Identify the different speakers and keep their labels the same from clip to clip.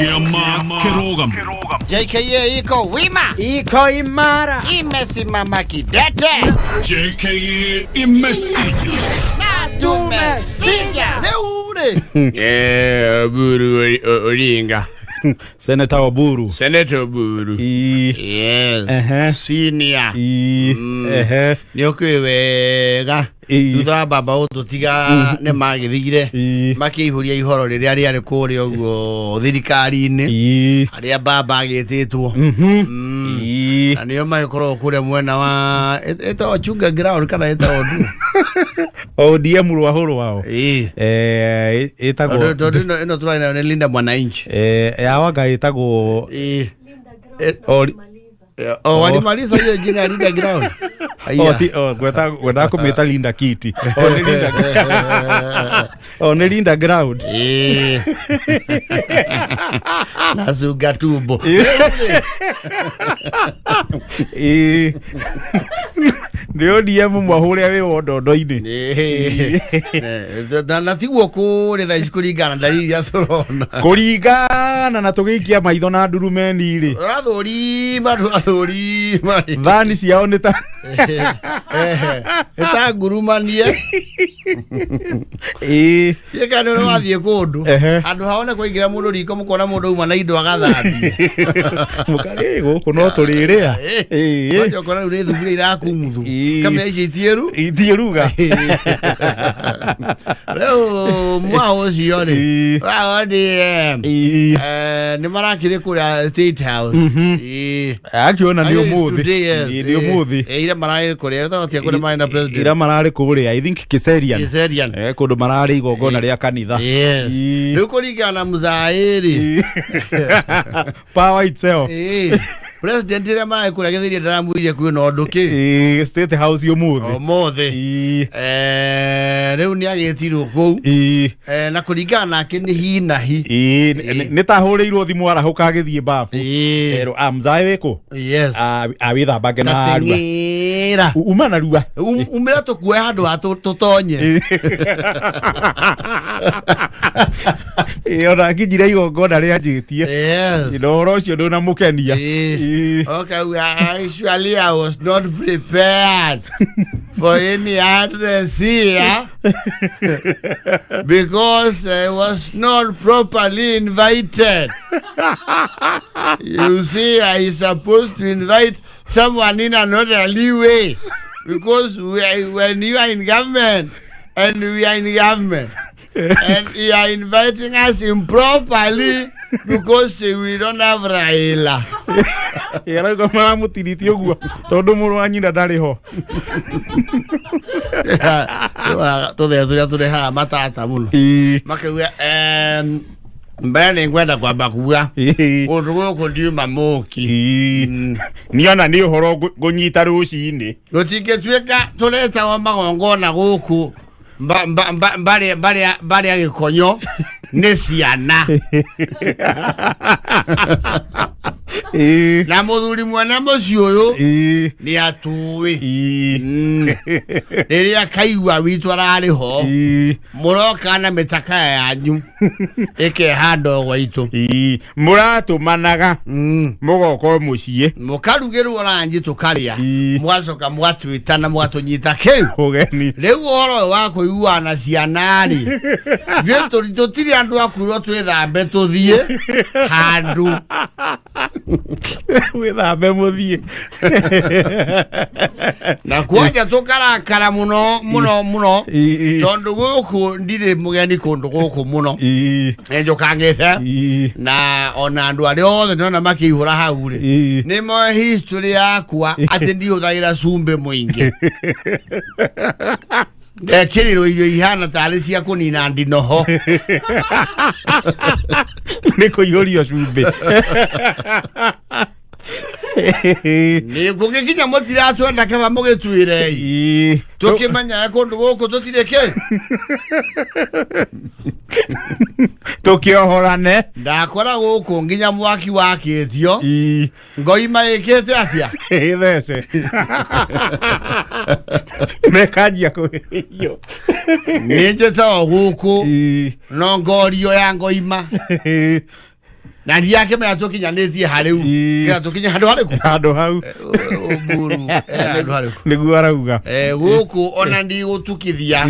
Speaker 1: Kiama Kirogam.
Speaker 2: JKA iko wima,
Speaker 3: iko imara,
Speaker 2: imesimama kidete.
Speaker 1: JKA imesija
Speaker 2: na tumesija. Leure.
Speaker 4: Buru Oringa.
Speaker 3: Senator Oburu.
Speaker 4: Senator Oburu.
Speaker 2: Yes. Senior.
Speaker 4: Niokwega. Thutha baba ututiga ne magithigire makihuria ihoro riria riari kuri oguo thirikari-ini aria baba agititwo na nio magikoro kuria mwena wa eto chunga ground kana eto ondu
Speaker 3: ODM rwahuru wao etagwo
Speaker 4: ino turaina ne Linda Mwananchi
Speaker 3: yawaga etagwo
Speaker 4: walimaliza hiyo jina Linda ground.
Speaker 3: Gweta kumita Linda Kiti. Ni Linda ground.
Speaker 4: Nasuga tumbo.
Speaker 3: Ndio diemu mwahuria we wodondo-ini.
Speaker 4: Na tiguo kuri tha isikuringana dalili ya corona.
Speaker 3: Kuringana na tugiikia maitho na ndurumeni ri.
Speaker 4: Athuri
Speaker 3: Thani ciao ni ta
Speaker 4: eta ngurumanie. Yeka no wathie kundu andu haone kuingira mundu riko mukona mundu uma na indo agathambie.
Speaker 3: Mukari guku no turiria.
Speaker 4: Wacho kona uri thuburia irakumuthu. Kama ici
Speaker 3: ithiruga.
Speaker 4: Leo mwao ciore. ODM. Ni marakire kuria State House.
Speaker 3: Akiona ndio muthi. Ndio muthi.
Speaker 4: Ira marari kuria thotia kuria mai na president.
Speaker 3: Ira marari kuria I think Kiserian. Kundu marari igongona ria kanitha.
Speaker 4: Riu kuringana muzairi.
Speaker 3: Power itself.
Speaker 4: President ira mai kuria githiria ndaramuirie kwina undu ki.
Speaker 3: State House yo muthi.
Speaker 4: Muthi. Riu ni agitirwo kou. Na kuringana nake ni hi na hi.
Speaker 3: Ni tahuriirwo thimu arahuka agithie bafu. Pero amzai weko.
Speaker 4: Yes.
Speaker 3: Awitha bage na
Speaker 4: rua.
Speaker 3: Uma na rua.
Speaker 4: Umira tukue handu ha tutonye.
Speaker 3: Ona kijira igongona ria njitie.
Speaker 4: Yes.
Speaker 3: Ndoro cio ndona mukenia.
Speaker 4: Okay, actually I was not prepared for any address here because I was not properly invited. You see, I is supposed to invite someone in another way because when you are in government and we are in government and you are inviting us improperly because we don't have Raila.
Speaker 3: Era kama mutiriti oguo tondu muru anyina ndari ho.
Speaker 4: Turia tureha matata muno. Makiuga mbere ngwenda kwamba kuga undu guku ndiuma muki.
Speaker 3: Niona ni uhoro gunyita ruci-ini.
Speaker 4: Gutingituika tureta wa magongona guku mbari agikonyo ni ciana. Na muthuri mwana mucio uyu ni atui. Riria kaigua witu arari ho muroka na mitaka yanyu ikehanda gwaitu
Speaker 3: muratumanaga mugoko mucie
Speaker 4: mukarugirwo rangi tukaria mwacoka mwatwitana mwatunyita kiu
Speaker 3: ugeni
Speaker 4: riu horo wa kuiguana ciana ri tutiri andu akwirwo twithambe tuthie handu
Speaker 3: withambe muthie
Speaker 4: na kwanja tukarakara muno tondu guku ndire mugeni kundu guku muno enjo kangete na ona andu ari othe nona makihura hau ri ni mo history yakwa ati ndihuthagira cumbe muingi kiriro irio ihana tari cia kunina ndinoho
Speaker 3: niko yorio cumbe
Speaker 4: ni gugikinya mutira twenda kaba mugitwirei tukimanya kundu guku tutireke
Speaker 3: tukiohorane
Speaker 4: ndakora guku nginya mwaki wakitio ngoima ikete atia
Speaker 3: these mekajia kuhiyo
Speaker 4: nije sawa guku no ngorio ya ngoima na ndi yake me atukinyanĩtie harĩu nginya tukinye handũ harĩku
Speaker 3: handũ hau
Speaker 4: mburu handũ harĩku
Speaker 3: nĩguo arauga
Speaker 4: gũkũ ona ndi gũtukithia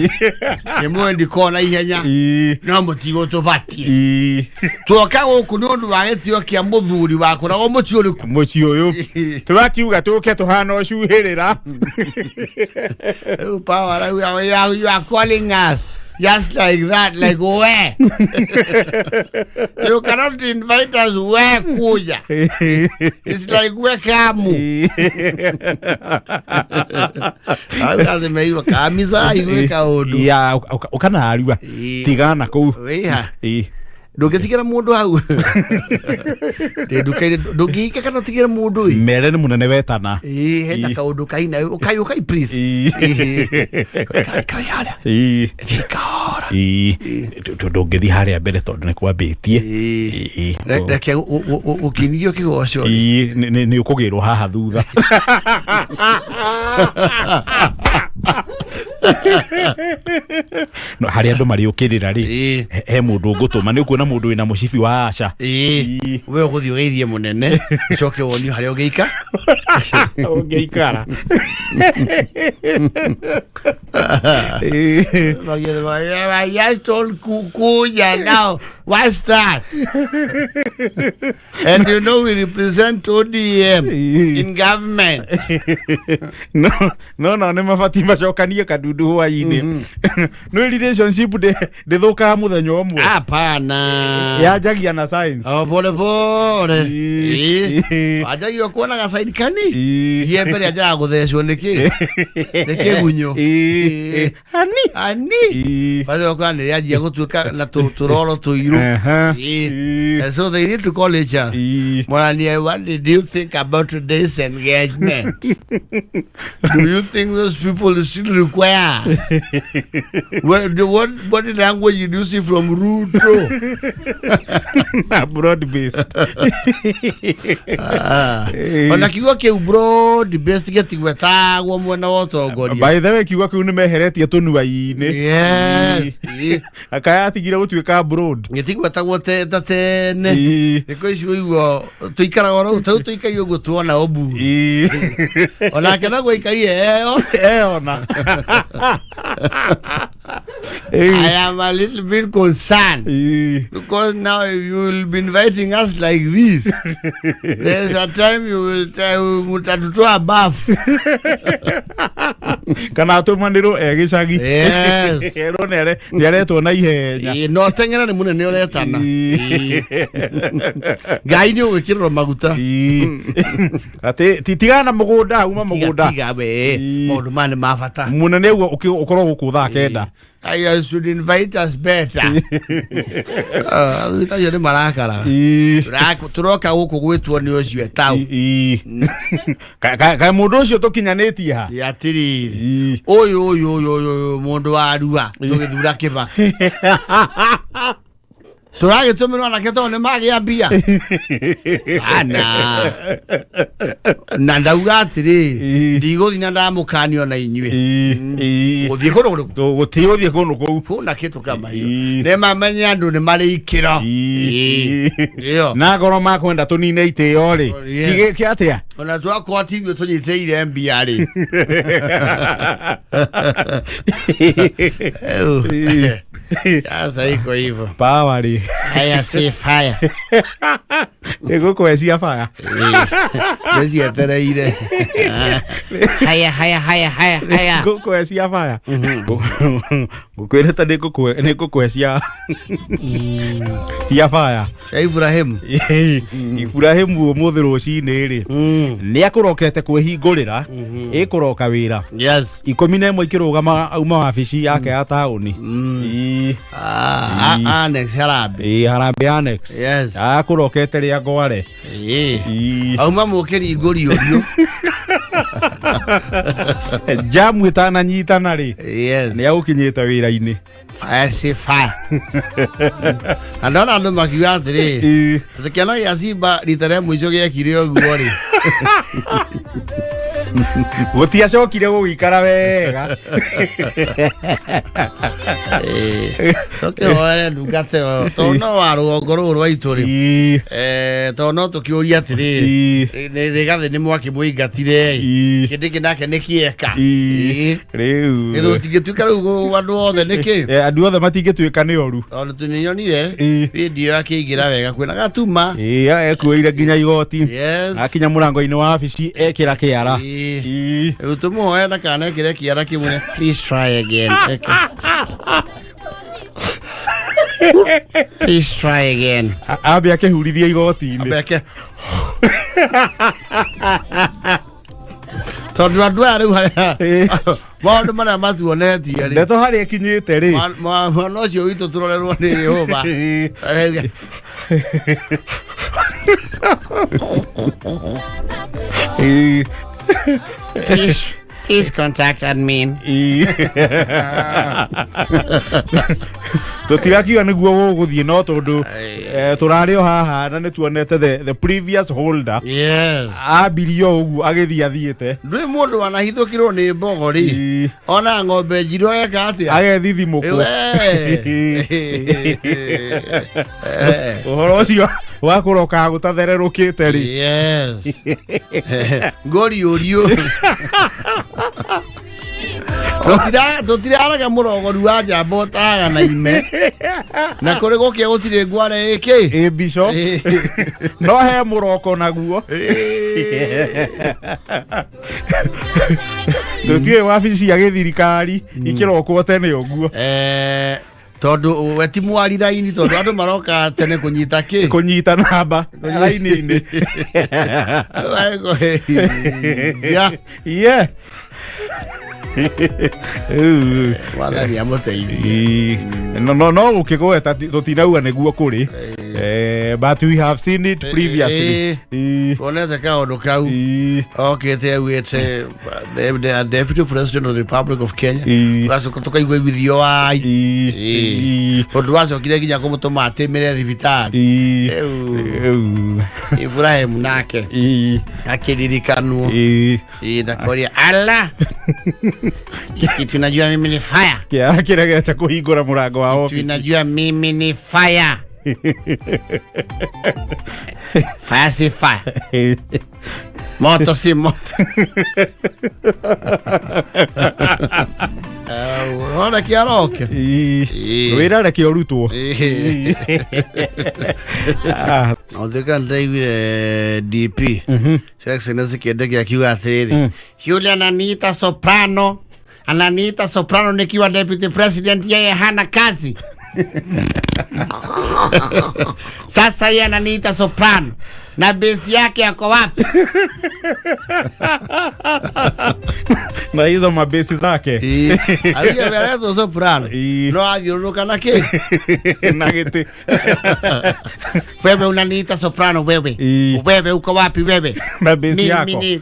Speaker 4: nĩ mwendi kona ihenya no mũtigũtũbatie tuoka gũkũ nĩ ũndũ wa gĩtĩo kĩa mũthuri wakoragwo mũciĩ ũyũ
Speaker 3: tũrakiuga tũke tũhana ũcuhĩrĩra
Speaker 4: power you are calling us just like that, like where? You cannot invite us where kuja. It's like where kamu. Awe meiwa kamisa iwe kaodo.
Speaker 3: Ya ukana ariwa. Tigana ko.
Speaker 4: Weha. Ndũngĩtigĩra mũndũ hau ndũngĩhika kana ũtigĩre mũndũ
Speaker 3: mere nĩ mũnene wetana
Speaker 4: hena kaũndũ kaina ũkai please
Speaker 3: ndũngĩthiĩ harĩa mbere tondũ nĩ kwambĩtie
Speaker 4: reke ũkinithio kĩgoco
Speaker 3: nĩ ũkũgĩrwo haha thutha no harĩa andũ marĩũkĩrĩra rĩ he mũndũ ngũtũma nĩ ũkuona mũndũ wĩna mũcibi wa aca
Speaker 4: we ũgũthiĩ ũgeithie mũnene ũcoke wonio harĩa ũngĩika
Speaker 3: ũngĩikara
Speaker 4: I just told Kuya now. What's that? And you know we represent ODM in government.
Speaker 3: No, nĩ mabati macokanie kadundu hwainĩ. No relationship ndĩthũkaga mũthenya ũmwe.
Speaker 4: Hapana.
Speaker 3: Yajagia na science.
Speaker 4: Pole pole. Ajagia kuona ga side kani. Ye mbere ajaga gũthecwo nĩkĩ? Nĩkĩ gunyo. Ani. Bado kwa nĩ yajia gũtuĩka na tũroro tũirũ. And so they need to call each other. Morani, what did you think about today's engagement? Do you think those people still require? What body language did you see from Ruto?
Speaker 3: Broad-based.
Speaker 4: Ona kiugo kĩu broad-based gĩtigwetagwo mwena wa ũtongoria.
Speaker 3: By the way, kiugo kĩu nĩmeheretie tũnua-inĩ.
Speaker 4: Yes.
Speaker 3: Akayatigire gũtuĩka broad.
Speaker 4: Gĩtigwetagwo tene. Thikũ ici ũiguo tũikaraga oro ũtau tũikario ũguo tuona obu. Onake naguo ikarie
Speaker 3: ona.
Speaker 4: I am a little bit concerned because now you will be inviting us like this. There's a time you will tell mutatutoa bafu.
Speaker 3: Kana tumanirwo gĩcagi.
Speaker 4: Yes.
Speaker 3: Ero nĩ aretwo na ihenya.
Speaker 4: No teng'era nĩ mũnene ũretana. Ngai nĩ ũgwĩkĩrĩrwo maguta.
Speaker 3: Ati titigana mũgũnda uma mũgũnda.
Speaker 4: Tiga we maũndũ maya nĩ ma bata.
Speaker 3: Mũnene ũguo ũkorwo gũkũ thaa kenda.
Speaker 4: I should invite us better. Thikayo nĩ marakara. Tũroka gũkũ gwĩtwo nĩ ũcio etau.
Speaker 3: Kaĩ mũndũ ũcio tũkinyanĩtie ha.
Speaker 4: Yatiriri. Ũyũ mũndũ wa Arua tũgĩthura kĩba. Turagĩtũmĩrwo anake tondũ nĩ magĩa mbia. Na ndauga atĩrĩ ndigũthiĩ na ndamũkania ona inyuĩ. Gũthiĩ kũndũ
Speaker 3: gũthiĩ kũndũ kũu
Speaker 4: na kĩtu kama hiyo nĩ mamenye andũ nĩ marĩ ikĩro.
Speaker 3: Na ngoro makwenda tũnine itĩo rĩ tigĩke atĩa
Speaker 4: ona twakorwo ti ithuĩ tũnyitĩire mbia rĩ. Sasa iko hivyo.
Speaker 3: Power ri.
Speaker 4: Haya si fire.
Speaker 3: Ngũkwĩcia fire.
Speaker 4: Nĩci etereire. Haya.
Speaker 3: Ngũkwĩcia fire. Ngũkwĩrĩte nĩngũkwĩcia ya fire.
Speaker 4: Ibrahim.
Speaker 3: Ibrahim ũmũthĩ rũcinĩ rĩ. Nĩ akũrokete kwĩhingũrĩra ĩkũroka wĩra.
Speaker 4: Yes.
Speaker 3: 11 ikĩrũgama auma wabici yake ya taũni.
Speaker 4: Annex Harambe.
Speaker 3: Harambe Annex.
Speaker 4: Yes.
Speaker 3: Akũrokete rĩa ngware.
Speaker 4: Auma mũkĩri ngũrio rio.
Speaker 3: Jamu itananyitana rĩ.
Speaker 4: Yes.
Speaker 3: Nĩ agũkinyĩte wĩra-inĩ.
Speaker 4: Fire si fire. Andona andũ makiuga atĩrĩ. Kĩana gĩa Simba rita rĩa mũico gĩekire ũguo rĩ.
Speaker 3: Gutiacokire gugikara wega.
Speaker 4: Okay, ora ndungate tono waru ngoro rwa ituri. Tono tukiuria atiri. Ni gathe ni mwaki muingatire. Kindi nake ni kieka.
Speaker 3: Riu.
Speaker 4: Ithu tingituika riu andu othe niki.
Speaker 3: Andu othe matingituika ni oru.
Speaker 4: Ona tunyonire video akigira wega kwina gatuma.
Speaker 3: Ekuire nginya igoti.
Speaker 4: Yes.
Speaker 3: Akinya murango-ini wa abici ekira kiara.
Speaker 4: Tumuhoya na kana ekire kiara kimwe. Please try again. Please try again.
Speaker 3: Abe akehurithia igoti-ini.
Speaker 4: Abe ake. Tondu andu aya riu haria maundu maria matuonetie ri
Speaker 3: ndeto haria kinyite ri
Speaker 4: mwana ucio witu turorerwo ni Jehova. Please contact admin.
Speaker 3: Tutirakiuga niguo guguthie no tondu turario haha na nituonete the previous holder.
Speaker 4: Yes.
Speaker 3: Abirio ugu agithia thiete.
Speaker 4: Ndui mundu wanahithukirwo ni mbogori. Ona ng'ombe njiro eka atia.
Speaker 3: Agethithimuko. Uhoro ucio wakuroka gutathererukite ri.
Speaker 4: Yes. Gori urio. Tutiraga murogoru wa njamba taga na ime na kuri gukia gutire ngware iki
Speaker 3: bico no he muroko naguo tutie wabici ya githirikari ikirokwo tene uguo
Speaker 4: tondu weti mwari raini tondu andu maroka tene kunyita ki
Speaker 3: kunyita namba raini-ini yeah
Speaker 4: wathani amuteithie
Speaker 3: no ukigweta tutinauga niguo kuri but we have seen it previously
Speaker 4: onete kaundu kau okite awite the deputy president of the Republic of Kenya gacoka tukaigua iguithio wai tondu wacokire nginya kumutuma atimire thibitari Ibrahim nake akiririkanwo ndakoria ala kitu najua mimi ni fire
Speaker 3: kia kiregete kuhingura murango wa office
Speaker 4: najua mimi ni fire fire si fire moto si moto ona kiaroke
Speaker 3: wira reke orutwo
Speaker 4: otheka ndaigire DP Excellency Kindiki akiuga atiriri yule ananiita soprano nikiwa deputy president yeye hana kazi. Sasa yeye ananiita soprano na base yake yako wapi?
Speaker 3: Na hizo mabesi zake
Speaker 4: aliye verezo soprano no adiruka na ke
Speaker 3: na gete
Speaker 4: wewe unaniita soprano wewe uko wapi wewe
Speaker 3: na base yako
Speaker 4: mimi ni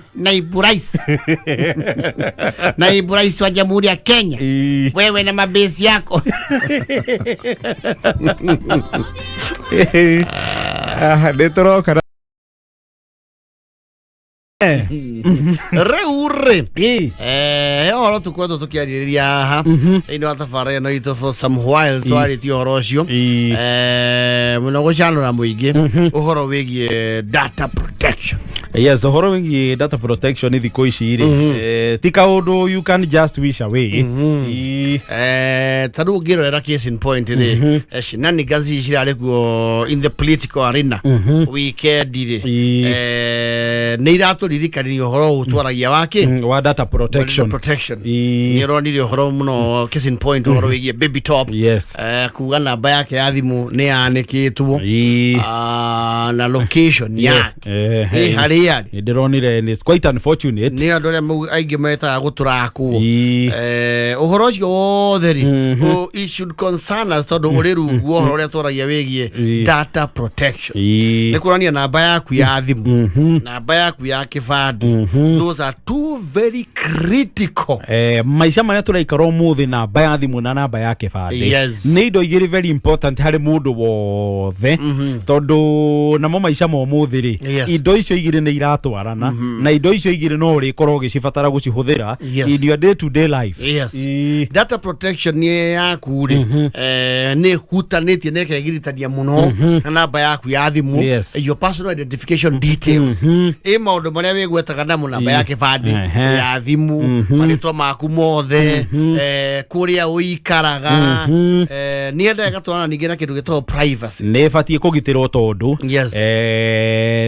Speaker 4: naibu rais wa Jamhuri ya Kenya wewe na mabesi yako
Speaker 3: detoroka
Speaker 4: reure oro tukweto tukiariria ha ino atafare no ito for some while twari orocio muno gucanura muingi uhoro wigie data protection.
Speaker 3: Yes, uhoro wigie data protection ni thiko ici ri tika undu you can just wish away
Speaker 4: tadu giro era case in point ri shinani gazi cirare kuo in the political arena weekend ri ni irato ririkani uhoro utwaragia wake
Speaker 3: wa data protection
Speaker 4: ni ronire uhoro muno case in point uhoro wigie baby top kuga namba yake ya thimu ni yanikitwo na location yake haria
Speaker 3: ndironire ni quite unfortunate
Speaker 4: ni andu ria aingi meta guturaku uhoro ucio wothe ri it should concern us tondu uriru uhoro ria tworagia wigie data protection ni kurania namba yaku ya thimu namba yaku ya kibandi those are two very critical
Speaker 3: maisha maria turaikara umuthi namba ya thimu na namba ya kibandi ni indo igiri very important hari mundu wothe tondu namo maisha mo umuthi ri indo icio igiri nĩ iratwarana na indo icio igĩrĩ no ũrĩkorwo ũgĩcibatara gũcihuthĩra in your day to day life.
Speaker 4: Yes. Data protection nĩ yaku rĩ nĩ hutanĩtie na ĩkegirithania mũno na namba yaku ya thimũ, your personal identification details, maũndũ marĩa wĩgwetaga namo, namba ya kĩbandĩ, ya thimũ, marĩtwa maku mothe, kũrĩa ũikaraga, nĩ endaga twana ningĩ na kĩndũ gĩtagwo privacy.
Speaker 3: Nĩ batiĩ kũgitĩrwo tondũ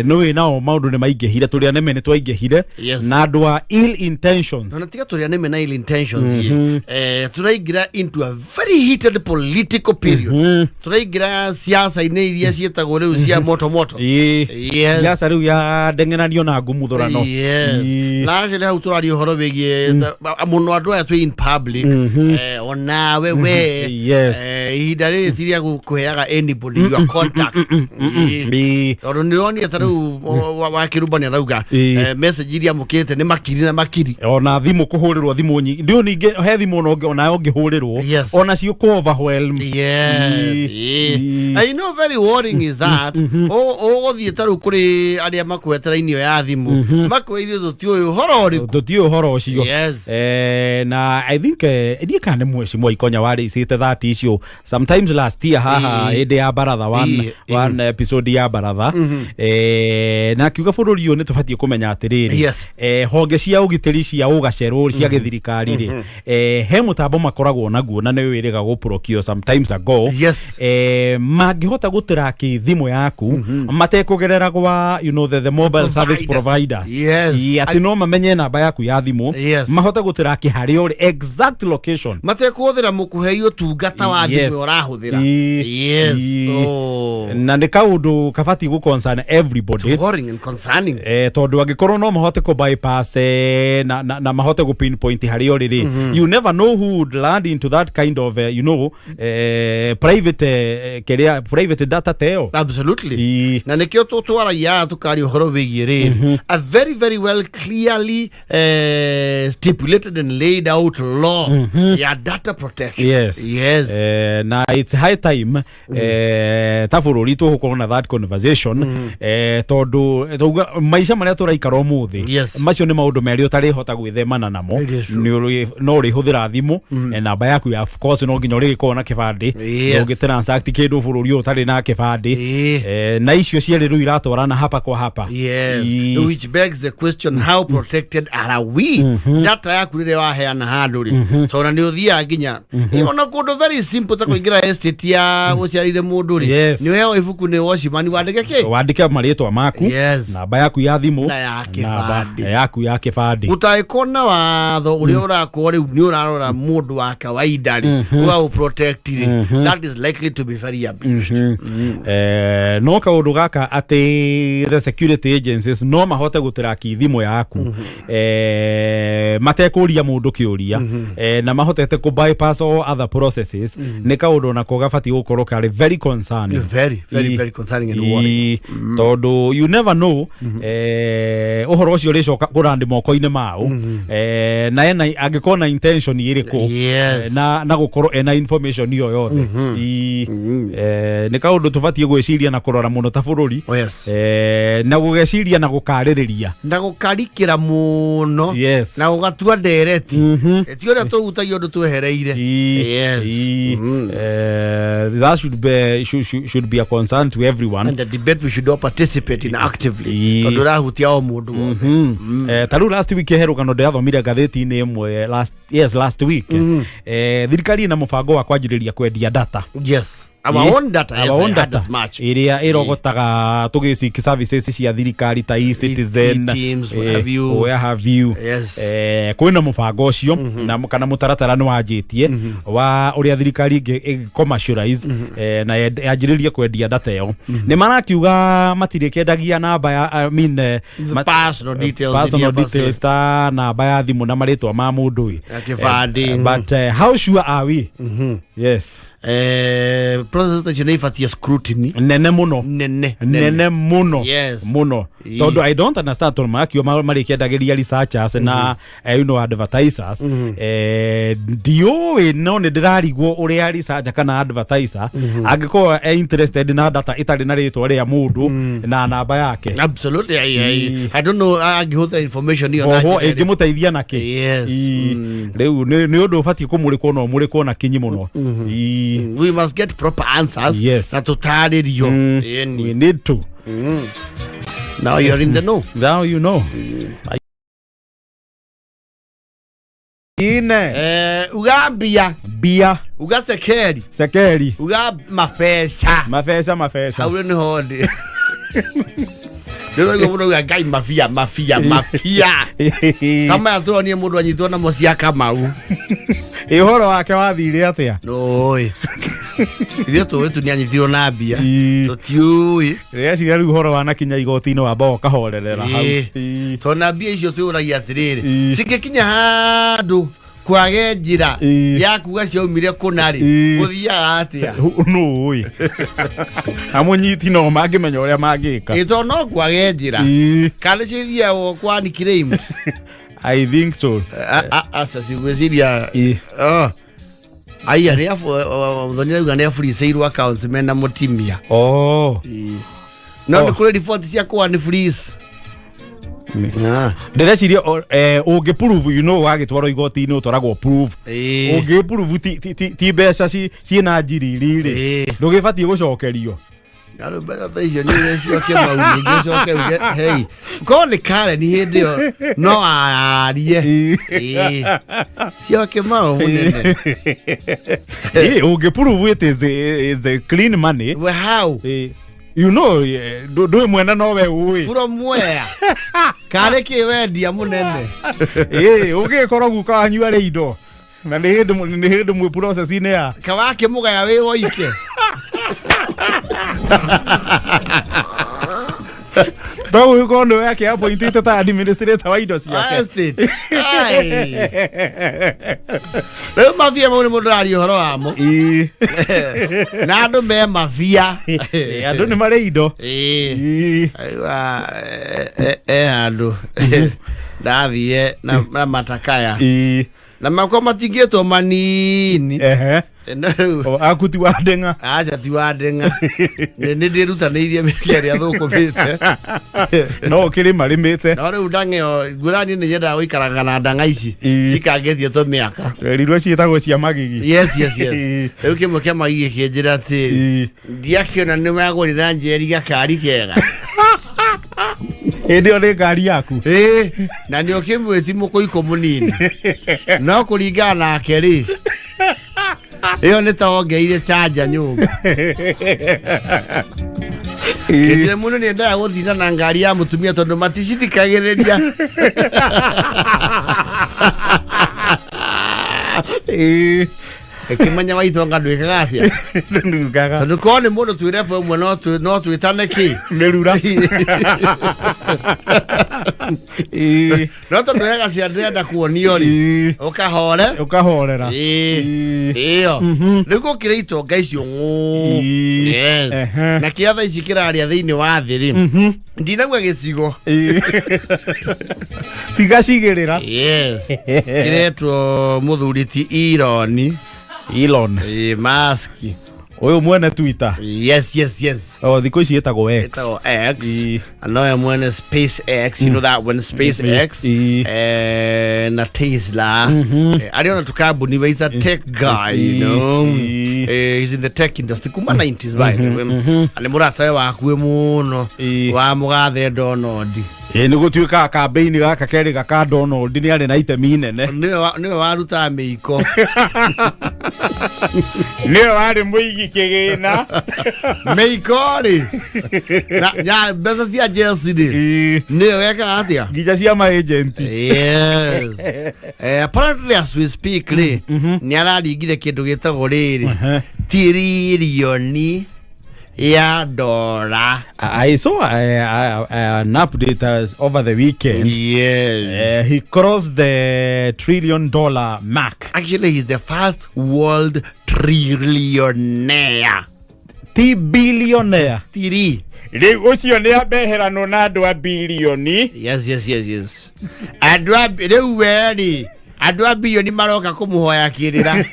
Speaker 3: no wĩ nao maũndũ nĩ maingĩhire, tũrĩa nĩme nĩ twaingĩhire na andũ a ill intentions.
Speaker 4: Na tiga tũrĩa nĩme na ill intentions tũraingĩra into a very heated political period. Tũraingĩra siasa-inĩ iria ciĩtagwo rĩu cia moto moto.
Speaker 3: Siasa rĩu ya ndengenanio na ngumuthũrano.
Speaker 4: Na rĩu hau tũraria ũhoro wĩgiĩ mũno andũ aya twĩ in public, ona wewe ihinda rĩrĩ ti rĩa gũkũheaga anybody your contact. Tondũ nĩronia ta rĩu wakĩrubania rauga message iria mũkĩrĩte nĩ makiri na makiri.
Speaker 3: Ona thimũ kũhũrĩrwo thimũ nyingĩ, ndio ningĩ he thimũ ona ũngĩhũrĩrwo ona cio kũ overwhelm.
Speaker 4: I know very worrying is that ũgũthiĩ ta rĩu kũrĩ arĩa makwetera-inĩ ya thimũ makwĩithio tũtiũĩ ũhoro ũrĩkũ,
Speaker 3: tũtiũĩ ũhoro ũcio. Na I think ndiĩ kana nĩ Mheshimiwa Ikonya warĩcĩte that issue sometimes last year haha hĩndĩ ya baratha one episode ya baratha, na akiuga bũrũri ũyũ nĩ tũbatiĩ kũmenya atĩrĩrĩ, honge cia ũgitĩri cia ũgacerũ cia gĩthirikari rĩ, he mũtambo makoragwo naguo na nĩ wĩrĩga gũ procure sometimes ago, mangĩhota gũtraki thimũ yaku matekũgerera gwa the mobile service providers, atĩ no mamenye namba yaku ya thimũ, mahote gũtraki harĩa ũrĩ exact location,
Speaker 4: matekũhũthĩra mũkũhei ũtungata wa thimũ ũrahũthĩra.
Speaker 3: Na nĩ kaũndũ kabatiĩ gũ concern everybody, tondũ angĩkorwo no mahote kũ bypass na mahote gũ pinpoint harĩa ũrĩ rĩ, you never know who would land into that kind of private data teo.
Speaker 4: Absolutely. Na nikio tutwaragia tukari uhoro wigie rĩrĩ, a very very well clearly stipulated and laid out law ya data protection. Na it's high time ta bũrũri tũgũkorwo na that conversation, tondũ maica marĩa tũraikara ũmũthĩ macio nĩ maũndũ merĩ ũtarĩhota gwĩthemana namo. No ũrĩhũthĩra thimũ, namba yaku ya of course no nginya ũrĩgĩkorwo na kĩbandĩ, ũgĩtransact kĩndũ bũrũri ũyũ ũtarĩ na kĩbandĩ, na icio cierĩ rĩu iratwarana hapa kwa hapa. Which begs the question, how protected are we? Data yaku rĩrĩa waheana handũ rĩ, tondũ nĩ ũthiaga nginya ona kũndũ very simple ta kũingĩra estate ya gũciarire mũndũ rĩ, nĩ weo ibuku nĩ wacimani wandĩke marĩtwa maku, namba yaku ya thimũ na yaku ya kĩbandĩ. Gũtagĩkorwo na watho ũrĩa ũrakorwo rĩu nĩ ũrarora mũndũ wa kawaida rĩ, ũga protect rĩ, that is likely to be very abused.
Speaker 3: No kaũndũ gaka atĩ the security agencies no mahote gũtraki thimũ yaku, matekũria mũndũ kĩũria, na mahotete kũ bypass all other processes, nĩ kaũndũ nako gabatiĩ gũkorwo karĩ very concerning, very concerning and worrying, tondũ you never know ũhoro ũcio ũrĩcoka kũrandi moko-inĩ mao, na angĩkorwo na intention ĩrĩkũ na gũkorwo ena information iyo yothe. Nĩ kaũndũ tũbatiĩ gwĩciria na kũrora mũno ta bũrũri, na gũgeciria na gũkarĩrĩria
Speaker 4: na gũkarikĩra mũno, na gũgatua ndereti, ti ũrĩa tũhutagia ũndũ twehereire.
Speaker 3: That should be a concern to everyone,
Speaker 4: and the debate we should all participate in actively, tondũ rahutia o mũndũ wothe.
Speaker 3: Ta rĩu last week herũgano ndĩrathomire ngathĩti-inĩ ĩmwe last week, thirikari ĩna mũbango wa kwanjĩrĩria kwendia data.
Speaker 4: Our own data,
Speaker 3: iria irogotaga tugiciki services cia thirikari ta e-Citizen, where have you, kwina mubango ucio na kana mutaratara ni wanjitie wa uria thirikari commercialize na yanjiririe kwendia data yo. Ni marakiuga matirĩkendagia namba ya
Speaker 4: personal details
Speaker 3: ta namba ya thimu na marĩtwa ma mũndũ. But how sure are we Yes.
Speaker 4: Process ta chine ifatia scrutiny.
Speaker 3: Nene muno.
Speaker 4: Nene
Speaker 3: muno.
Speaker 4: Yes.
Speaker 3: Muno. Todo I don't understand to makio mari kiendageria researchers na advertisers. Dio no ne ndirarigwo uria researcher kana advertiser angiko interested na data itari na ritwa ria mundu na namba yake.
Speaker 4: Absolutely. I don't know agihotha information hiyo na.
Speaker 3: Oho engimuteithia nake.
Speaker 4: Yes.
Speaker 3: Riu ni undu fati kumurikwo no murikwo na kinyi muno.
Speaker 4: We must get proper answers.
Speaker 3: Yes.
Speaker 4: Na tutaririo.
Speaker 3: We need to.
Speaker 4: Now you're in the know.
Speaker 3: Now you know.
Speaker 4: Ugambia.
Speaker 3: Bia.
Speaker 4: Uga sekeri.
Speaker 3: Sekeri.
Speaker 4: Uga mafesa.
Speaker 3: Mafesa.
Speaker 4: Haure ni hodi. Ndio ngo muno gai mafia. Kama yatoro ni mundu anyitwo na mocia Kamau.
Speaker 3: Ihoro wake wathire atia?
Speaker 4: Noi. Ile to wetu ni anyithiro na bia. Totiui.
Speaker 3: Ria ciira riu horo wana kinya igoti-ini wa bao kahorerera hau.
Speaker 4: To na bia icio ciuragia atiriri. Singekinya handu kwage njira ya kuga ciaumire kunari guthia atia
Speaker 3: no oi amunyiti no mangimenya uria mangika
Speaker 4: ito no kwage njira kale cithia kwa nikirei
Speaker 3: I think so
Speaker 4: asa sigweciria aya ria thoni uga ne free sale accounts mena mutimia
Speaker 3: no
Speaker 4: ni kule report cia kwa ni freeze
Speaker 3: ndireciria ungi prove you know wagitwaro igoti-ini utwaragwo prove ungi prove ti mbeca ciina njiriri ri ndugibatie gucokerio
Speaker 4: ngaro mbeca ta icio ni cionke mauni ngicoke hey ko ni kare ni hindi yo no arie cionke mau munene
Speaker 3: ungi prove it is a clean money
Speaker 4: well how
Speaker 3: you know do mwena no we ui
Speaker 4: from where kare ki wendia munene
Speaker 3: ugikorwo guka wanyua ri indo na ni hindi mwe process ine ya
Speaker 4: kawake mugaya wi woike
Speaker 3: Tahu kono yake hapo intite ta administrator wa indo ciake.
Speaker 4: Leo mafia mo ni mudari horo amo. Na andu me mafia.
Speaker 3: Andu ni mari indo.
Speaker 4: Aiwa andu. Davie na matakaya. Na makwa matingeto manini.
Speaker 3: Akuti wa denga.
Speaker 4: Acha ti wa denga. Ni ndiruta ni iria mekia ria thukumite.
Speaker 3: No kiri marimite.
Speaker 4: Na ore udange gurani ni yenda guikaraga na ndanga ici. Cikagetie to miaka.
Speaker 3: Rirwo ciitagwo cia magigi.
Speaker 4: Yes. Riu kimwe kia magigi kinjira ati ndiakiona ni magurira njeri gakari kega.
Speaker 3: Ndio ni ngari yaku.
Speaker 4: Na ndio kimwe ti muko munini. No kuringana nake ri. Iyo ni taongeire charger nyumba. Kile muno ni nda guthina na ngari ya mutumia tondu maticithikagireria. Kimanya waithonga ndwikaga atia
Speaker 3: ndungaga
Speaker 4: tondu ko ni mundu twire fo mwe no twitane ki
Speaker 3: mirura
Speaker 4: no tondu ega cia ndenda kuonio ri
Speaker 3: ukahorera
Speaker 4: iyo rigo kireito ngaicio yes na kiatha ici kiraria thiini wa thi ri ndinagwa gicigo
Speaker 3: tigacigirira
Speaker 4: yes kiretwo muthuriti Elon Musk
Speaker 3: uyu mwene Twitter
Speaker 4: yes
Speaker 3: thiko ici etagwo X
Speaker 4: anoya mwene SpaceX you know that one SpaceX na Tesla aliona tukabuni but he's a tech guy you know he's in the tech industry kuma 90s by the way ale murata wa kuwe muno wa mugathe Donald
Speaker 3: ni gutuika campaign gaka keri gaka Donald ni ari na itemi nene
Speaker 4: ni waruta meiko
Speaker 3: ni wari muigi kigina
Speaker 4: meiko ri ya besa cia Chelsea ni weka atia
Speaker 3: gija cia ma agent
Speaker 4: yes apparently as we speak ri ni araringire kindu gitagwo riri tiririoni ya dollar.
Speaker 3: I saw an update over the weekend.
Speaker 4: Yes.
Speaker 3: He crossed the $1 trillion mark.
Speaker 4: Actually, he's the first world trillionaire.
Speaker 3: Ti billionaire.
Speaker 4: Tiri.
Speaker 3: Riu ucio ni abeherano na andu a bilioni.
Speaker 4: Yes. Riu weri. Andu a bilioni maroka kumuhoya kirira.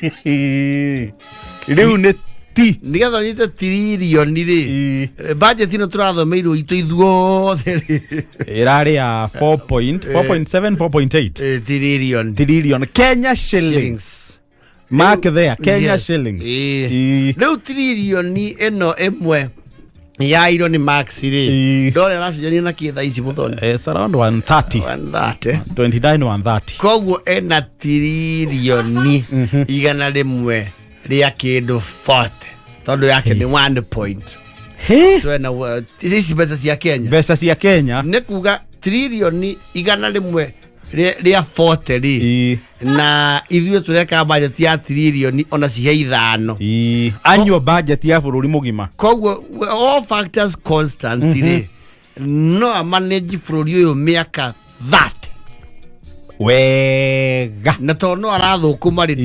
Speaker 3: Riu ni ti.
Speaker 4: Nigetha nyite trilioni ri. Budget ino turathomeirwo itu ithuothe.
Speaker 3: Irari ya 4.7 4.8
Speaker 4: trillion
Speaker 3: Kenya shillings. Mark there, Kenya shillings.
Speaker 4: Riu trilioni eno emwe ya iro ni max ri. Dole rasijani na kitha ici muthoni.
Speaker 3: It's around 130. 29
Speaker 4: Koguo ena trilioni igana rimwe ria kindu 40. Tondu yake ni 1 point. So na ici pesa cia Kenya. Ne kuga trilioni igana rimwe ria 40 ri. Na ithuĩ tureka budget ya trilioni ona cihe 5.
Speaker 3: Annual budget ya bururi mugima.
Speaker 4: Koguo all factors constant ri. No manage bururi uyu miaka 30.
Speaker 3: Wega.
Speaker 4: Na tono arathukuma ri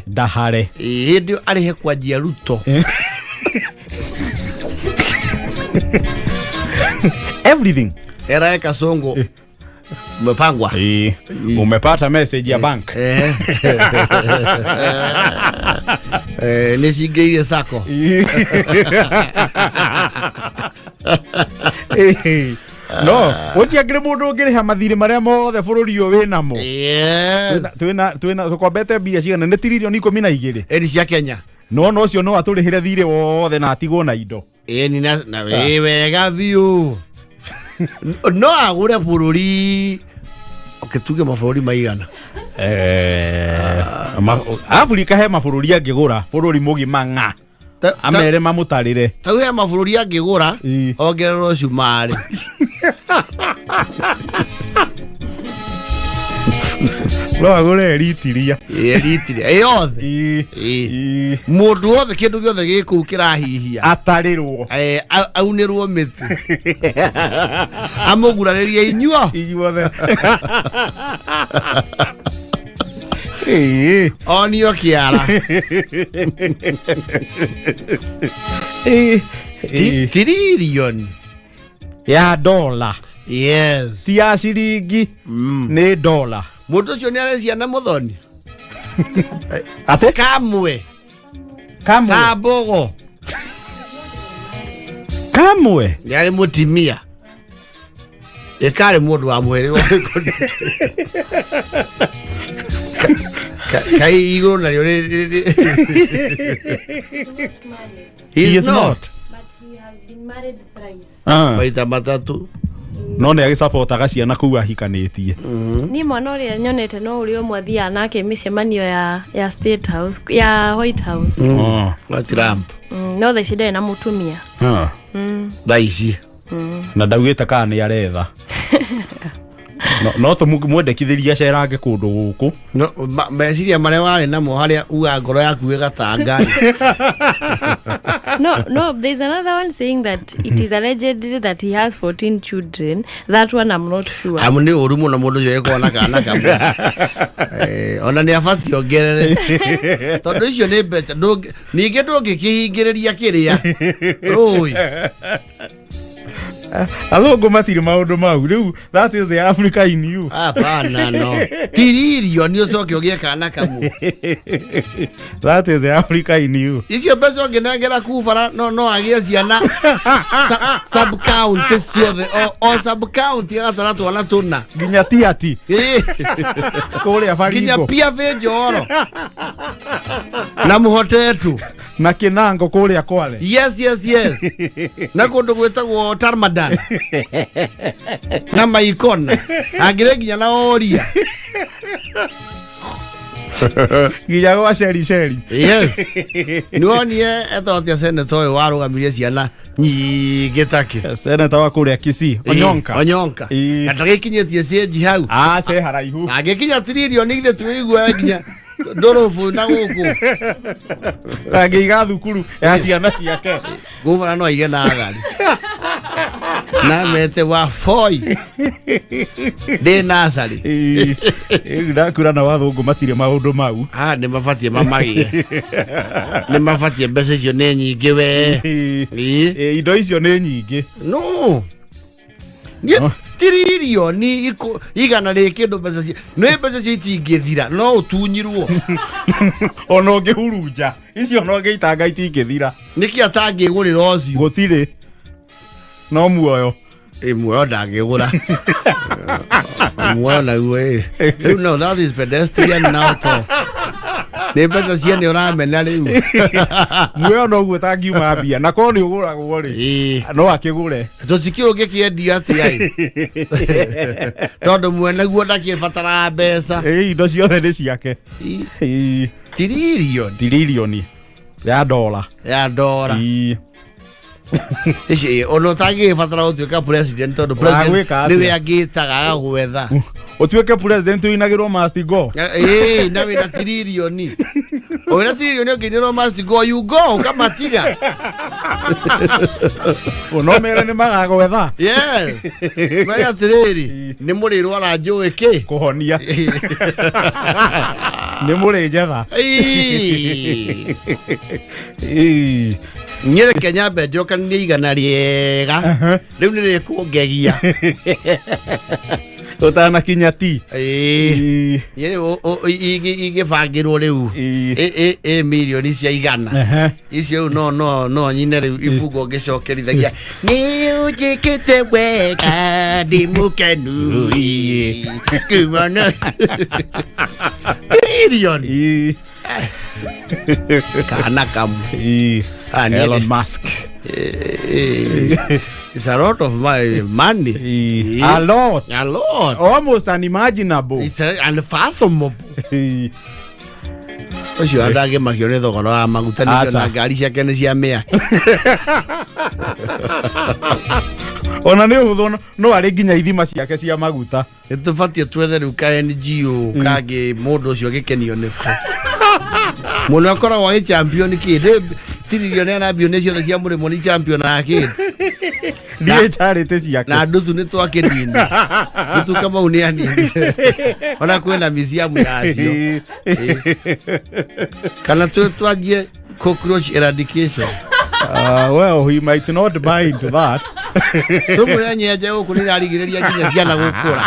Speaker 4: ndahare. Hindi arihe kwanjia Ruto.
Speaker 3: Everything.
Speaker 4: Era Kasongo. Umepangwa.
Speaker 3: Umepata message ya bank.
Speaker 4: Nisigeire sako.
Speaker 3: No, utiagire mundu ungiriha mathiri maria mothe bururi uyu winamo. Twina tukombete mbia cigana ni trilioni 12.
Speaker 4: Eri cia Kenya.
Speaker 3: No cio no aturihire thire wothe na atigwo na indo.
Speaker 4: Ni na wega biu. No agure bururi. Oketuge maburi maigana.
Speaker 3: Afrika he maburi angigura bururi mugima nga. Amere mamutarire.
Speaker 4: Tauhe maburi angigura ongererwo cumari.
Speaker 3: Lo agure eritiria.
Speaker 4: Yothe. Mundu wothe kindu giothe giku kirahihia.
Speaker 3: Atarirwo.
Speaker 4: Aunirwo mitu. Amugurariria inyuo.
Speaker 3: Inyuothe.
Speaker 4: Onio kiara. Trilioni
Speaker 3: ya dola.
Speaker 4: Yes.
Speaker 3: Ti ya ciringi ni dola.
Speaker 4: Mundu cio ni areciana muthoni.
Speaker 3: Ate
Speaker 4: kamwe. Kabogo.
Speaker 3: Kamwe.
Speaker 4: Ni ari mutimia. Ekare mundu wa mwere wa. Kai iguru na yo.
Speaker 3: He is not.
Speaker 5: But he has been married thrice.
Speaker 4: Maita matatu.
Speaker 3: No ne agisapotaga ciana kuu ahikanitie.
Speaker 5: Ni mwana uria nyonete no uri omwe thia nake micemanio ya State House ya White House.
Speaker 4: Wa Trump.
Speaker 5: No the shida na mutumia.
Speaker 4: Daici.
Speaker 3: Na ndaugite kana ni aretha. No to mwendekithiria cerange kundu guku.
Speaker 4: No meciria maria wari namo haria uga ngoro yaku igatanga.
Speaker 5: No, there's another one saying that it is alleged that he has 14 children. That one I'm not sure.
Speaker 4: Amuni uru muno mundu yo ekona kana kamwe. Ona ni afati ongerere. Tondu icio ni mbeca ninge ndungikihingiriria kiria. Roi.
Speaker 3: Alongo matiri maundu mau riu that is the Africa in you.
Speaker 4: Hapana no. Trilioni ucoke ugie kana kamwe.
Speaker 3: That is the Africa in you.
Speaker 4: Icio mbeca nginengera kubara no agie ciana. Sub count ciothe o sub count agatara twana tuna.
Speaker 3: Ginya tiati. Kule afari.
Speaker 4: Ginya pia venjoro. Na muhotetu.
Speaker 3: Na kinango kule akwale.
Speaker 4: Yes. Na kundu gwetagwo Tarmadan. Na maikona. Agire ginya na oria.
Speaker 3: Ginya gwa ceri.
Speaker 4: Yes. Nuonie etotia senator uyu warugamirie ciana nyingi take.
Speaker 3: Senator wa kule Kisii, Onyonka.
Speaker 4: Na ndagikinyetie cenji hau.
Speaker 3: Ce haraihu.
Speaker 4: Agikinya trilioni ithe tuigua ginya ndorofu na guku.
Speaker 3: Agiga thukuru ya ciana ciake.
Speaker 4: Guvana no ige na agari. na mete wa foi de nasari
Speaker 3: ndakura na wathungu matire maundu mau
Speaker 4: nĩ mabatie mamagie nĩ mabatie mbeca icio nĩ nyingĩ we
Speaker 3: indo icio nĩ nyingĩ
Speaker 4: no tiririoni igana rĩ kĩndũ mbeca cia nĩ mbeca cia itingĩthira no ũtunyirwo
Speaker 3: ona ũngĩhurunja icio no ngĩitanga itingĩthira
Speaker 4: nĩkĩ atangĩgũrĩra ũcio
Speaker 3: gũtirĩ no muoyo
Speaker 4: muoyo ndangĩgũra muoyo naguo rĩu no that is pedestrian now to nĩ mbeca cia nĩ ũramenya rĩu
Speaker 3: muoyo noguo ũtangiuma mbia na korwo nĩ ũgũragwo rĩ no akĩgũre
Speaker 4: tũtikĩũĩ ũngĩkĩendia atĩa tondũ mwene guo ndakĩbatara mbeca
Speaker 3: indo ciothe nĩ ciake tiririoni ya dola
Speaker 4: ici ona ũtangĩbatara gũtuĩka president tondũ president nĩwe angĩtaga agagwetha
Speaker 3: ũtuĩke president ũinagĩrwo must go
Speaker 4: na wĩna tiririoni wĩna tiririoni ũngĩinĩrwo must go you go ũkamatiga
Speaker 3: no mere nĩ magagwetha
Speaker 4: yes maya atĩrĩrĩ nĩ mũrĩrwara njũĩ kĩ
Speaker 3: kũhonia nĩ mũrĩ njetha
Speaker 4: nyereke nyambe njokanie igana rĩega rĩu nĩ rĩkũngegia
Speaker 3: ũtanakinya ti
Speaker 4: igĩbangĩrwo rĩu mirioni cia igana icio no nyine rĩu ibungo ngĩcokerithagia nĩ ũnjĩkĩte wega ndĩ mũkenu kumana mirioni kana kamu
Speaker 3: Elon Musk
Speaker 4: it's a lot of money
Speaker 3: a lot almost unimaginable
Speaker 4: it's unfathomable ũcio andage makio nĩ thogora wa maguta nĩ na ngari ciake nĩ cia mĩa
Speaker 3: ona nĩ ũhũthũ no arĩ nginya ithima ciake cia maguta
Speaker 4: nĩtũbatie twethe rĩu ka NGO kangĩ mũndũ ũcio gĩkenio nĩko mũndũ akoragwo agĩ champion kĩndĩ tiririoni na bione ciothe cia mũrĩmo nĩ champion akĩndĩ
Speaker 3: ndiĩ charity ciake
Speaker 4: na ndũcu nĩ twakĩnini nĩtuka mau nĩ anini ona kwĩna misiamu yacio kana twanjie cockroach eradication
Speaker 3: well he might not buy into that
Speaker 4: tumũrĩa nyenje gũkũ nĩ irarigĩrĩria nginya ciana gũkũra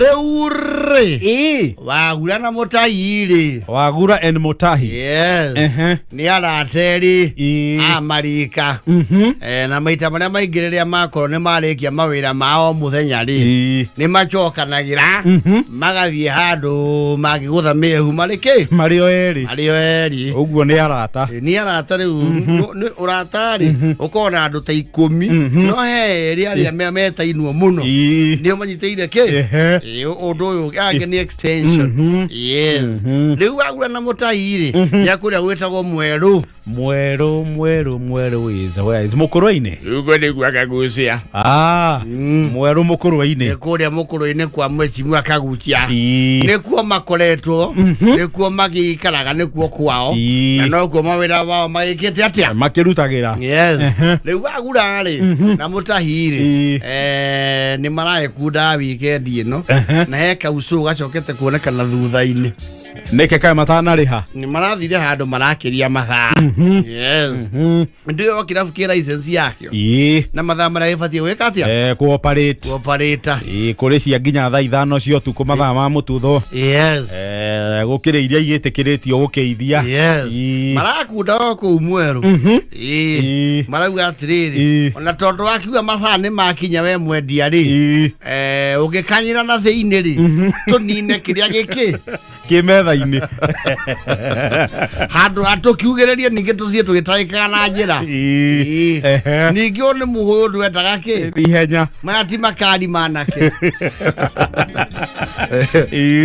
Speaker 4: Reure Wagura na Mutahi rĩ
Speaker 3: Wagura and Mutahi
Speaker 4: yes nĩ arateri Amerika na maita marĩa maingĩ rĩrĩa makorwo nĩ marĩkia mawĩra mao mũthenya rĩ nĩ macokanagĩra magathiĩ handũ mangĩgũtha mĩehu
Speaker 3: marĩ o erĩ ũguo nĩ arata
Speaker 4: rĩu ũrata rĩ ũkorwo na andũ ta 10 no he rĩarĩa metainwo mũno nĩo manyitĩire kĩ ũndũ ũyũ ake nĩ extension yes rĩu Wagura na Mutahi rĩ nĩakũrĩa gwĩtagwo mweru
Speaker 3: is mũkũrũ-inĩ
Speaker 4: ugo nĩ gwakagucia
Speaker 3: mweru mũkũrũ-inĩ
Speaker 4: kũrĩa mũkũrũ-inĩ kwa mwecimu akagucia nĩkuo makoretwo nĩkuo magĩikaraga nĩkuo kwao na nokuo mawĩra wao magĩkĩte atĩa
Speaker 3: makĩrutagĩra
Speaker 4: yes rĩu Wagura rĩ na Mutahi rĩ nĩ maragĩkunda weekend ĩno na he kaucu gacokete kuonekana thutha-inĩ
Speaker 3: nĩke kaĩ matanarĩha
Speaker 4: nĩ marathire handũ marakĩria mathaa yes ndio kirabu kĩ license yakio na mathaa marĩa ibatie gwĩka atĩa
Speaker 3: cooperate kũrĩ cia nginya thaa 5 cia ũtukũ mathaa ma mũtutho
Speaker 4: yes
Speaker 3: gũkĩrĩ iria igĩtĩkĩrĩtio gũkĩithia
Speaker 4: yes marakunda kũu mweru marauga atĩrĩrĩ ona tondũ wakiuga mathaa nĩ makinya we mwendia rĩ ũngĩkanyĩra na thĩinĩ rĩ tũnine kĩrĩa gĩkĩ
Speaker 3: kimetha-ini
Speaker 4: handu hatukiugereria ninge tuthie tugitaikaga na njira ninge one muhuyu ndwendaga ki
Speaker 3: ihenya
Speaker 4: maya ti makari manake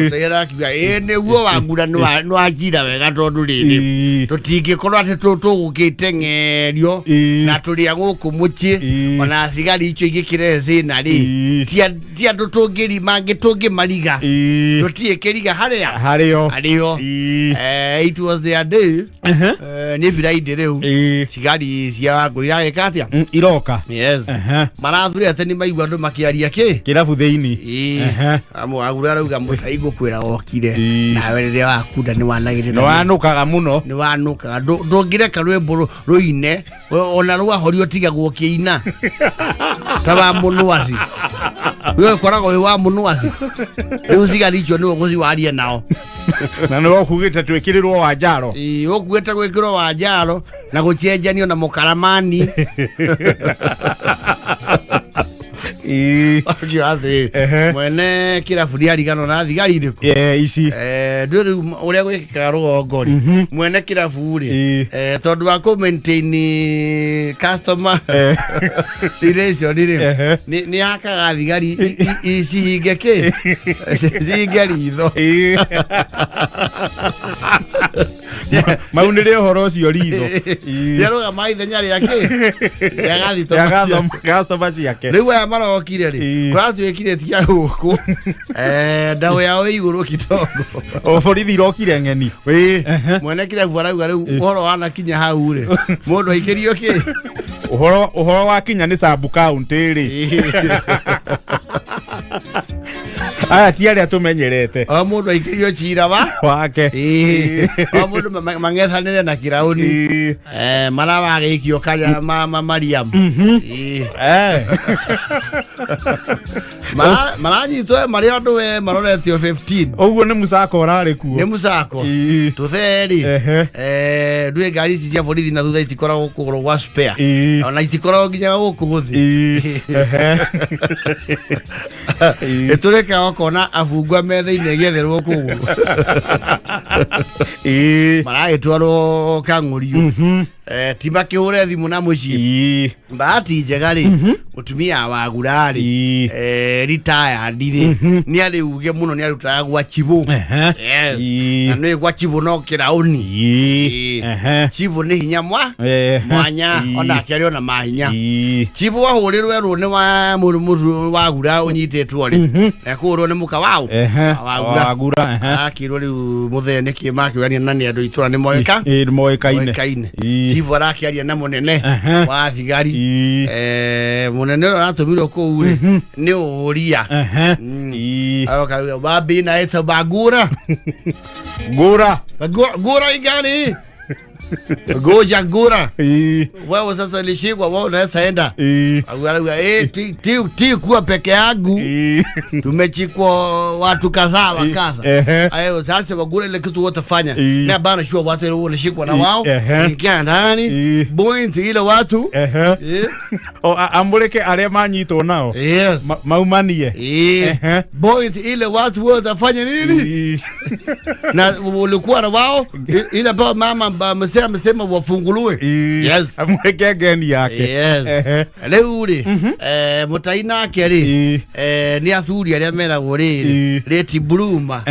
Speaker 4: tayara kiga niguo Wangura no ajira wega tondu riri tutingikorwo ati tugukitengerio na turi guku muci ona thigari icio igikire zina ri ti andu tungiri mangi tungimariga tutie kiriga hario it was their day ni Friday riu thigari cia Wangura iragika atia
Speaker 3: iroka
Speaker 4: yes marathuri ate ni maigua andu makiaria ki
Speaker 3: kirabu theini
Speaker 4: amu Wangura arauga mutaigo kwira okire nawe riria wakunda ni wanagirira
Speaker 3: no wanukaga muno
Speaker 4: ni wanukaga ndungireka rwimbo ruine ona rwahorio tigagwo kiina taba munwasi wewe korago wa munwasi riu thigari icio ni uguci waria nao
Speaker 3: na no kugite twikirirwo Wanjaro
Speaker 4: ukugite gwikirwo Wanjaro na gucenjanio na Mukaramani akiathi mwene kirabu riarigano na thigari iriku
Speaker 3: ici
Speaker 4: nduri uria gwikika rugongori mwene kirabu ri tondu wa ku maintain customer relation ri ni akaga thigari ici hingeke thigari itho
Speaker 3: maunire horo cio ritho
Speaker 4: yaroga maithenya riake yagathi to
Speaker 3: customer ciake
Speaker 4: riu aya marokire ri kuratwikire tia guku ndawe yao iguru kitongo
Speaker 3: o borithi irokire ng'eni
Speaker 4: mwene kirabu arauga riu uhoro wana kinya hau ri mundu aikirio ki
Speaker 3: uhoro wa kinya ni Sub County ri aya ti aria tumenyerete
Speaker 4: o mundu aikirio cira
Speaker 3: wake
Speaker 4: o mundu mangethanire na kirauni marawagikio kanya Mariam maranyitwo mari andu we maroretio 15
Speaker 3: oguo ni musako urari kuo
Speaker 4: ni musako tutheri ndue ngari ici cia borithi na thutha itikoragwo kugurwo gwa spare ona itikoragwo nginya guku guthi etureka okona afungwa metha-ini getherwo kugu maragitwarwo Kang'urio ti makihure thimu na mucii bahati njega ri mutumia wa Wangura ri retired ri ni ari uge muno ni arutaga gwa Chibu na ni gwa Chibu no kirauni Chibu ni hinya mwanya ona akari ona mahinya Chibu wahurirwe rune wa murumuru wa Wangura unyitetwo ri na kurwo ni muka wao Wangura akirwo ri muthene kimakirania na ni andu itura ni moikaine Chibu arakiaria na munene wa thigari munene aratumirwo kuu ri ni uria ayoka babi na eta Wangura Gura igani goja Gura wewe sasa lishikwa wewe unaweza enda Wangura ti kuwa peke yangu tumechikwa watu kadhaa wakaza ayo sasa Wangura ile kitu wote fanya na bana sure watu ile wanashikwa na wao ingia ndani point ile watu
Speaker 3: ambuleke aria manyitwo nao maumanie
Speaker 4: point ile watu wote fanya nini na ulikuwa na wao ile pa mama amesema wafunguliwe
Speaker 3: amuleke ngeni yake
Speaker 4: leo ri mutaina ake ri ni athuri aria meragwo ri Leti Bluma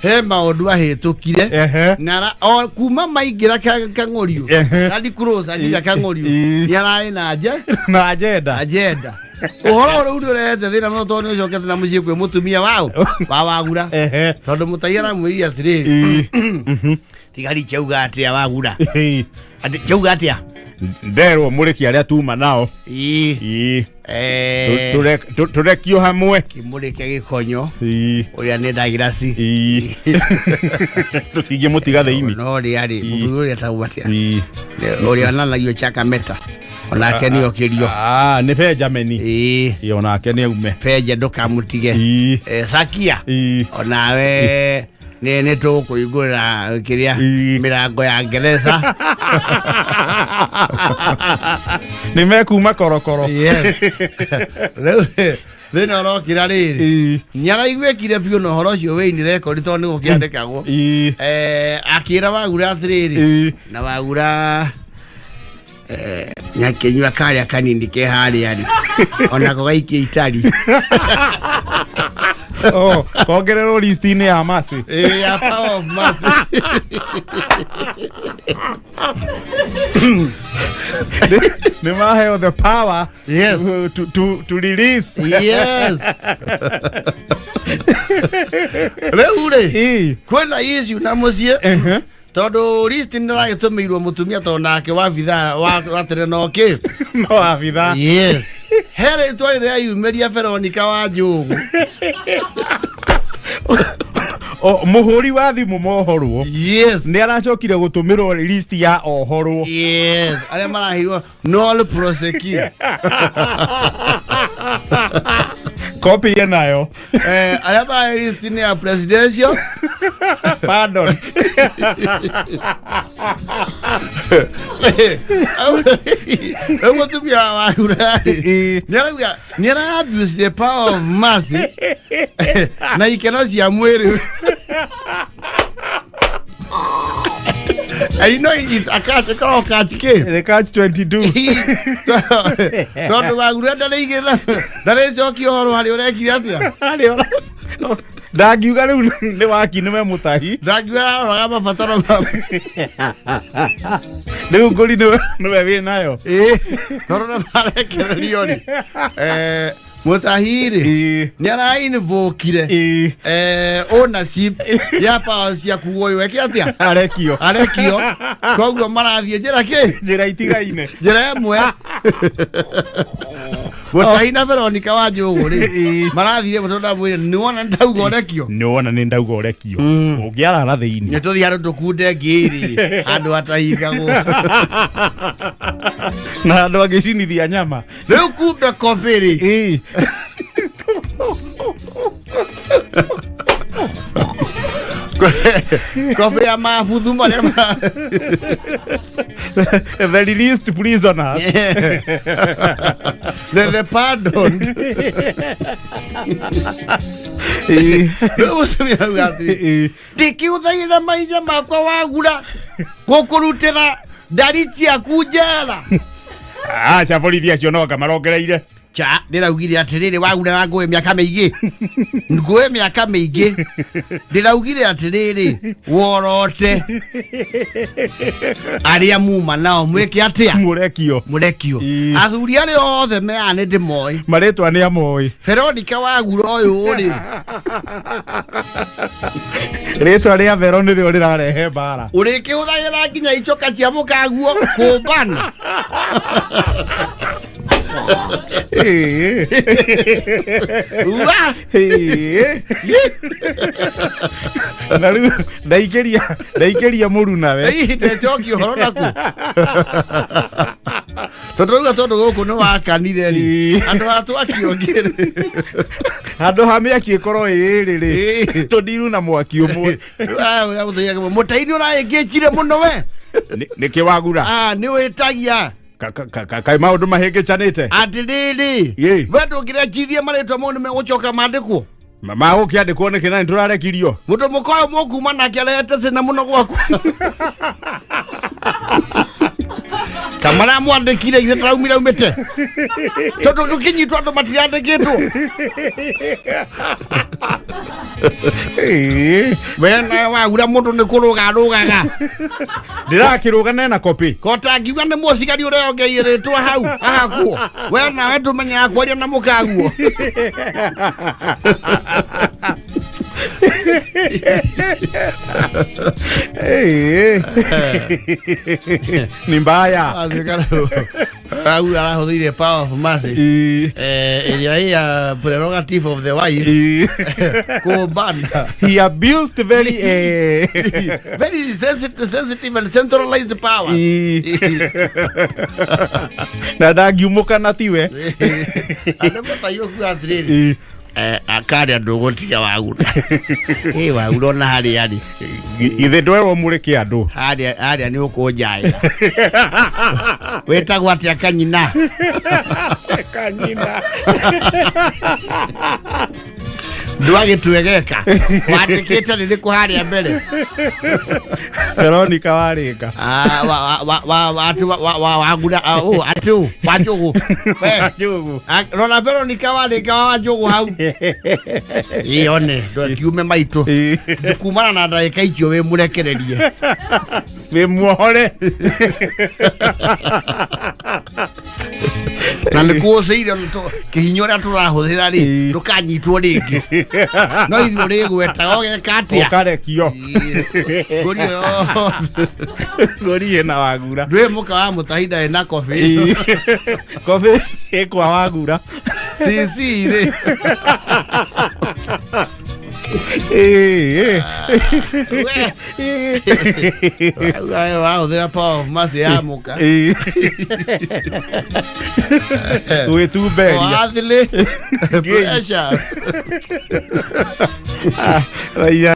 Speaker 4: he maundu ahitukire na kuma maingira Kang'urio radi cross agiga Kang'urio yarai na agenda uhoro uri urete thina no toni ucokete na mucii kwi mutumia wao wa Wangura tondu mutaira mwiri atiri tigari chauga atia Wangura ati chauga atia
Speaker 3: nderwo muriki aria tuma nao turekio hamwe
Speaker 4: kimurike gikonyo uria ni ndagirasi
Speaker 3: tutige mutiga theini
Speaker 4: no ri ari muthuri atau atia uria nanagio Chakameta onake ni okirio
Speaker 3: ni Benjamin onake ni ume
Speaker 4: Benja ndukamutige Sakia onawe ni tukuigura kiria mirango ya Ngereza
Speaker 3: ni mekuma korokoro
Speaker 4: thina ro kirariri nyara igwekire biu no horo cio weini record to ni gukiandikagwo akira wagura atiriri na wagura nyakenywa kale kanindi ke hali yani ona ko gaikie itali
Speaker 3: oh kongerero list ni ya masi
Speaker 4: ya power of mercy
Speaker 3: they might have the power
Speaker 4: yes
Speaker 3: to release
Speaker 4: yes leure kwena hizi na muzie todo list ndira gitumirwo mutumia to nake wa vidha wa tere noke
Speaker 3: no wa vidha
Speaker 4: yes here twari ya yumeria Veronica wa Njugu
Speaker 3: o muhuri wa thimu mohorwo
Speaker 4: yes
Speaker 3: ni arachokire gutumirwo list ya ohorwo
Speaker 4: yes ale marahirwo no prosecute
Speaker 3: copy yenayo
Speaker 4: ale ba list ni ya presidential
Speaker 3: pardon
Speaker 4: to be our Nera abuse the power of mercy. Na ikena si amwere. I know it's a catch
Speaker 3: the catch 22
Speaker 4: Toto wagura da igena da rezoki horo hari oreki atia
Speaker 3: ndagiuga riu ni waki ni memutahi
Speaker 4: ndagiuga roga mabataro
Speaker 3: riu nguri ni we nayo
Speaker 4: toro na pare kirelioni mutahiri ni ara invokire ownership ya power cia kuoyo weke atia
Speaker 3: arekio
Speaker 4: koguo marathie njira
Speaker 3: itigaine
Speaker 4: njira emwe mutahina Veronica wa Njugu ri marathire mutonda mwire ni wona ndauga orekio ungiarara thiini ni tuthi andu tukunde ngiri andu atahigagwo
Speaker 3: na andu agicinithia nyama
Speaker 4: riu kumbe kobiri kobe ya mabuthu maria
Speaker 3: the released prisoners
Speaker 4: the pardoned ndikiuthagira maica makwa wagura gukurutira ndari ciaku njera
Speaker 3: aca borithi acio no kamarongereire
Speaker 4: cha ndiraugire atiriri wagura ngwe miaka miingi ndiraugire atiriri worote aria muma nao mweke atia
Speaker 3: murekio
Speaker 4: athuri ari othe meane ndimoi
Speaker 3: maretwa ni amoi
Speaker 4: Veronica wagura uyu ri
Speaker 3: retwa ria Vero ni rio rirarehe mbara
Speaker 4: uriki uthagira nginya icoka cia mukaguo kumbana
Speaker 3: ndaikiria muru nawe
Speaker 4: ndecoki horo naku tondu guku ni wakanire ri andu atwakiongire
Speaker 3: andu hamiaki ikorwo iri tundiru na mwaki umwe
Speaker 4: mutaini uraingicire muno we
Speaker 3: niki wagura
Speaker 4: ni witagia
Speaker 3: kai maundu mahingichanite
Speaker 4: atiriri we ndungirecirie maritwa mau ni megucoka mandikwo
Speaker 3: magukiandikwo niki na ndurarekirio
Speaker 4: mundu mukoyo mukuma nake arete cina muno gwaku kamara mwandikire ithe traumite tondu gukinyitwo andu matiriandikitwo wena wagura mundu ni kurugaga
Speaker 3: ndirakirugana na kopi
Speaker 4: kota ngiuga ni mucigari ureongeirĩtwo hau ahakuo wena we tumenya akwaria na mukaguo
Speaker 3: ni mbaya
Speaker 4: au arahuthire power of mercy area ya prerogative of the wife kumbana
Speaker 3: he abused very
Speaker 4: very sensitive and centralized power
Speaker 3: na ndagiumuka na tiwe
Speaker 4: anamatayo kuathiriri akari andu gutia wagura wagura na hari yani
Speaker 3: ithe ndwerwo mureke andu
Speaker 4: aria ni ukunjae wetagwo atia kanyina ndwagitwegeka wandikite ririku haria mbere
Speaker 3: Veronica Warika
Speaker 4: wagura atu wajugu rona Veronica Warika wajugu hau ione ndokiume maitu kumana na ndagika icio we murekererie
Speaker 3: we muohore
Speaker 4: na nikuuciire kihinyo ria turahuthira ri ndukanyitwo ringi no ithuo rigweta ogeka atia
Speaker 3: ukarekio Gorie na Wagura
Speaker 4: ndwe muka wa mutahinda ena coffee
Speaker 3: coffee ekwa Wagura
Speaker 4: si ri Wow, power of mercy ya muka
Speaker 3: we tu beria
Speaker 4: Pressure
Speaker 3: Raya